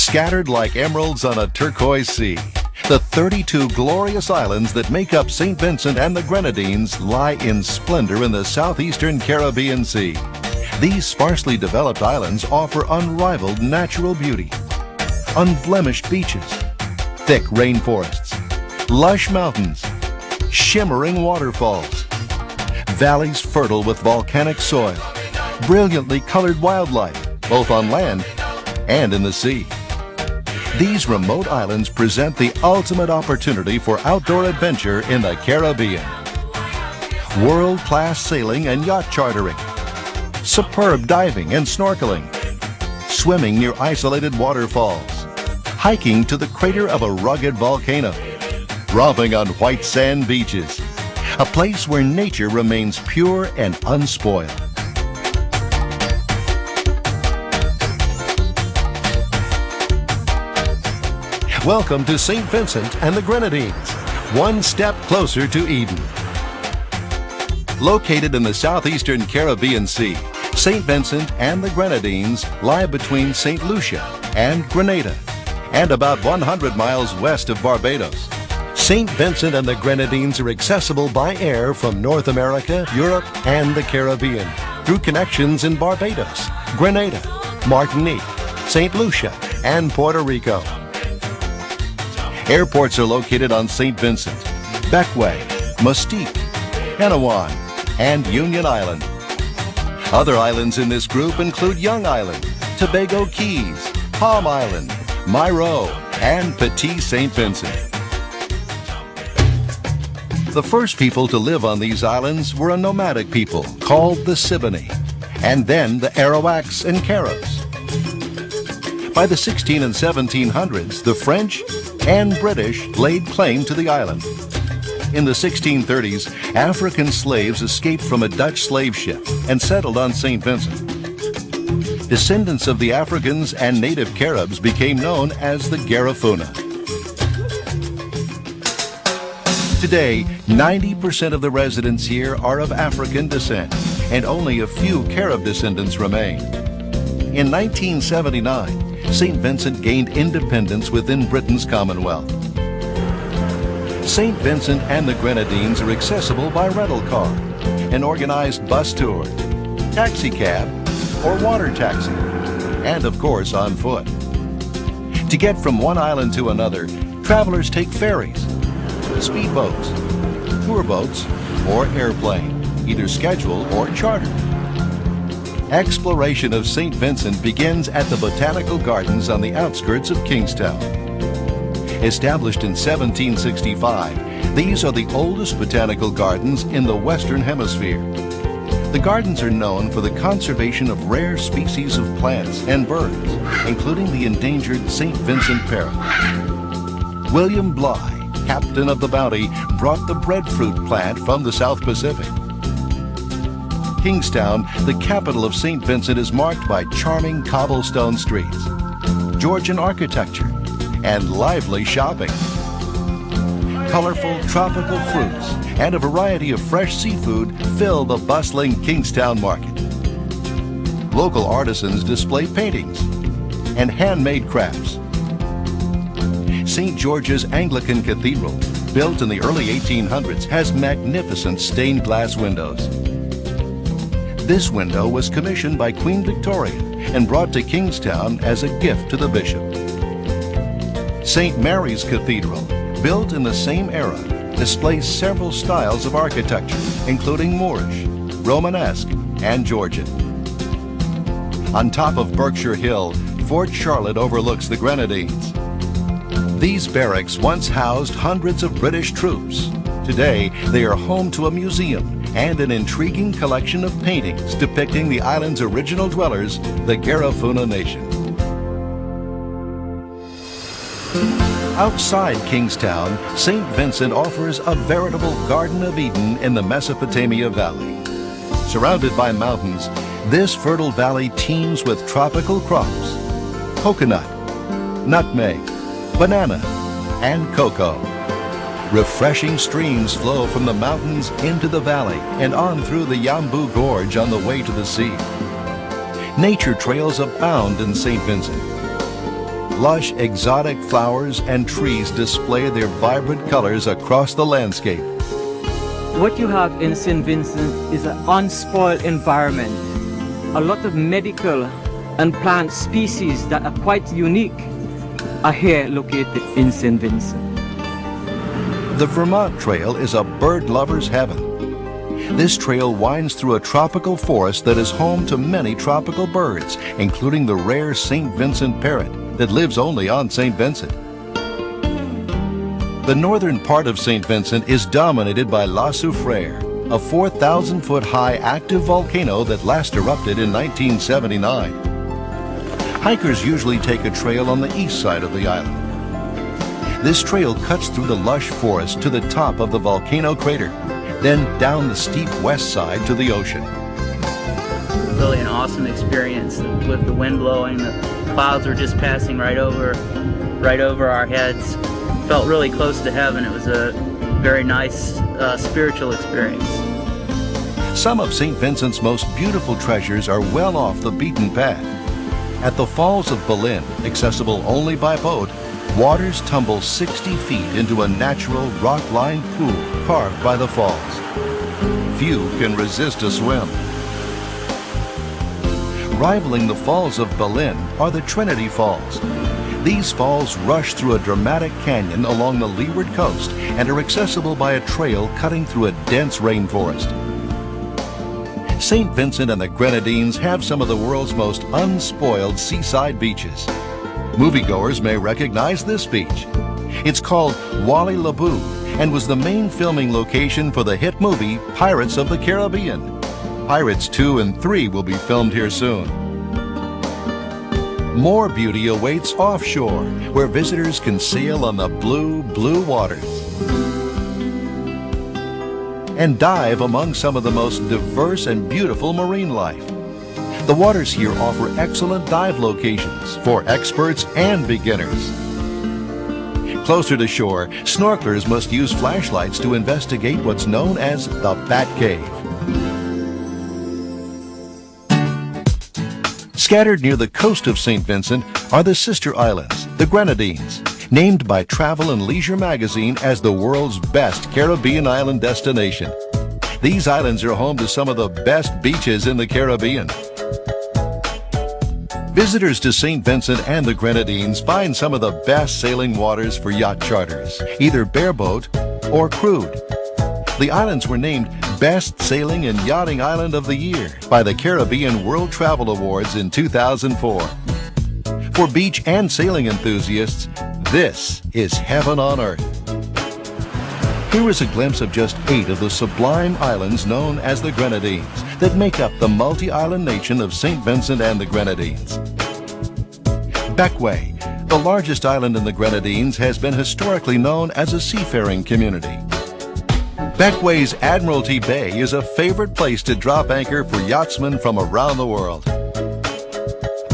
Scattered like emeralds on a turquoise sea, the 32 glorious islands that make up St. Vincent and the Grenadines lie in splendor in the southeastern Caribbean Sea. These sparsely developed islands offer unrivaled natural beauty. Unblemished beaches, thick rainforests, lush mountains, shimmering waterfalls, valleys fertile with volcanic soil, brilliantly colored wildlife, both on land and in the sea. These remote islands present the ultimate opportunity for outdoor adventure in the Caribbean. World-class sailing and yacht chartering, superb diving and snorkeling, swimming near isolated waterfalls, hiking to the crater of a rugged volcano, romping on white sand beaches, a place where nature remains pure and unspoiled. Welcome to St. Vincent and the Grenadines, one step closer to Eden. Located in the southeastern Caribbean Sea, St. Vincent and the Grenadines lie between St. Lucia and Grenada, and about 100 miles west of Barbados. St. Vincent and the Grenadines are accessible by air from North America, Europe, and the Caribbean through connections in Barbados, Grenada, Martinique, St. Lucia, and Puerto Rico. Airports are located on St. Vincent, Bequia, Mustique, Anawan, and Union Island. Other islands in this group include Young Island, Tobago Keys, Palm Island, Mairo, and Petit St. Vincent. The first people to live on these islands were a nomadic people called the Siboney, and then the Arawaks and Caribs. By the 16 and 1700s, the French and British laid claim to the island. In the 1630s, African slaves escaped from a Dutch slave ship and settled on St. Vincent. Descendants of the Africans and native Caribs became known as the Garifuna. Today, 90% of the residents here are of African descent, and only a few Carib descendants remain. In 1979, St. Vincent gained independence within Britain's Commonwealth. St. Vincent and the Grenadines are accessible by rental car, an organized bus tour, taxi cab, or water taxi, and of course on foot. To get from one island to another, travelers take ferries, speedboats, tour boats, or airplane, either scheduled or chartered. Exploration of St. Vincent begins at the Botanical Gardens on the outskirts of Kingstown. Established in 1765, these are the oldest botanical gardens in the Western Hemisphere. The gardens are known for the conservation of rare species of plants and birds, including the endangered St. Vincent parrot. William Bligh, captain of the Bounty, brought the breadfruit plant from the South Pacific. Kingstown, the capital of St. Vincent, is marked by charming cobblestone streets, Georgian architecture, and lively shopping. Colorful tropical fruits and a variety of fresh seafood fill the bustling Kingstown market. Local artisans display paintings and handmade crafts. St. George's Anglican Cathedral, built in the early 1800s, has magnificent stained glass windows. This window was commissioned by Queen Victoria and brought to Kingstown as a gift to the bishop. St. Mary's Cathedral, built in the same era, displays several styles of architecture, including Moorish, Romanesque, and Georgian. On top of Berkshire Hill, Fort Charlotte overlooks the Grenadines. These barracks once housed hundreds of British troops. Today, they are home to a museum and an intriguing collection of paintings depicting the island's original dwellers, the Garifuna Nation. Outside Kingstown, St. Vincent offers a veritable Garden of Eden in the Mesopotamia Valley. Surrounded by mountains, this fertile valley teems with tropical crops: coconut, nutmeg, banana, and cocoa. Refreshing streams flow from the mountains into the valley and on through the Yambu Gorge on the way to the sea. Nature trails abound in St. Vincent. lush exotic flowers and trees display their vibrant colors across the landscape. What you have in St. Vincent is an unspoiled environment. A lot of medical and plant species that are quite unique are here located in St. Vincent. The Vermont Trail is a bird lover's heaven. This trail winds through a tropical forest that is home to many tropical birds, including the rare St. Vincent parrot that lives only on St. Vincent. The northern part of St. Vincent is dominated by La Soufrière, a 4,000-foot high active volcano that last erupted in 1979. Hikers usually take a trail on the east side of the island. This trail cuts through the lush forest to the top of the volcano crater, then down the steep west side to the ocean. Really an awesome experience with the wind blowing. The clouds were just passing right over our heads. Felt really close to heaven. It was a very nice spiritual experience. Some of St. Vincent's most beautiful treasures are well off the beaten path. At the Falls of Belen, accessible only by boat, waters tumble 60 feet into a natural rock-lined pool carved by the falls. Few can resist a swim. Rivaling the Falls of Belen are the Trinity Falls. These falls rush through a dramatic canyon along the leeward coast and are accessible by a trail cutting through a dense rainforest. St. Vincent and the Grenadines have some of the world's most unspoiled seaside beaches. Moviegoers may recognize this beach. It's called Wally Laboo and was the main filming location for the hit movie Pirates of the Caribbean. Pirates 2 and 3 will be filmed here soon. More beauty awaits offshore, where visitors can sail on the blue, blue waters and dive among some of the most diverse and beautiful marine life. The waters here offer excellent dive locations for experts and beginners. Closer to shore, snorkelers must use flashlights to investigate what's known as the Bat Cave. Scattered near the coast of St. Vincent are the sister islands, the Grenadines, named by Travel and Leisure magazine as the world's best Caribbean island destination. These islands are home to some of the best beaches in the Caribbean. Visitors to St. Vincent and the Grenadines find some of the best sailing waters for yacht charters, either bareboat or crude. The islands were named Best Sailing and Yachting Island of the Year by the Caribbean World Travel Awards in 2004. For beach and sailing enthusiasts, this is heaven on earth. Here is a glimpse of just 8 of the sublime islands known as the Grenadines that make up the multi-island nation of St. Vincent and the Grenadines. Bequia, the largest island in the Grenadines, has been historically known as a seafaring community. Bequia's Admiralty Bay is a favorite place to drop anchor for yachtsmen from around the world.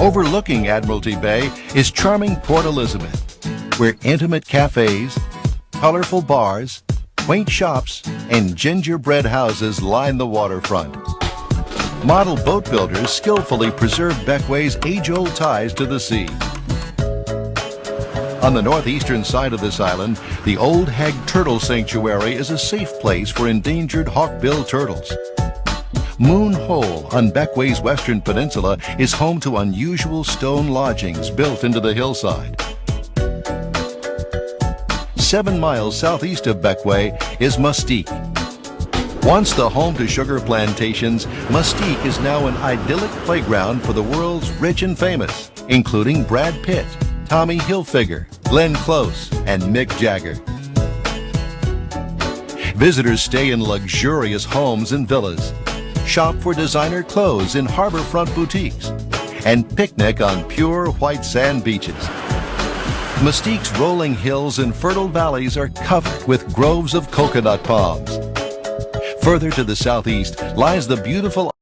Overlooking Admiralty Bay is charming Port Elizabeth, where intimate cafes, colorful bars, quaint shops, and gingerbread houses line the waterfront. Model boat builders skillfully preserve Bequia's age-old ties to the sea. On the northeastern side of this island, the Old Hag Turtle Sanctuary is a safe place for endangered hawkbill turtles. Moon Hole on Bequia's western peninsula is home to unusual stone lodgings built into the hillside. 7 miles southeast of Bequia is Mustique. Once the home to sugar plantations, Mustique is now an idyllic playground for the world's rich and famous, including Brad Pitt, Tommy Hilfiger, Glenn Close, and Mick Jagger. Visitors stay in luxurious homes and villas, shop for designer clothes in harborfront boutiques, and picnic on pure white sand beaches. Mustique's rolling hills and fertile valleys are covered with groves of coconut palms. Further to the southeast lies the beautiful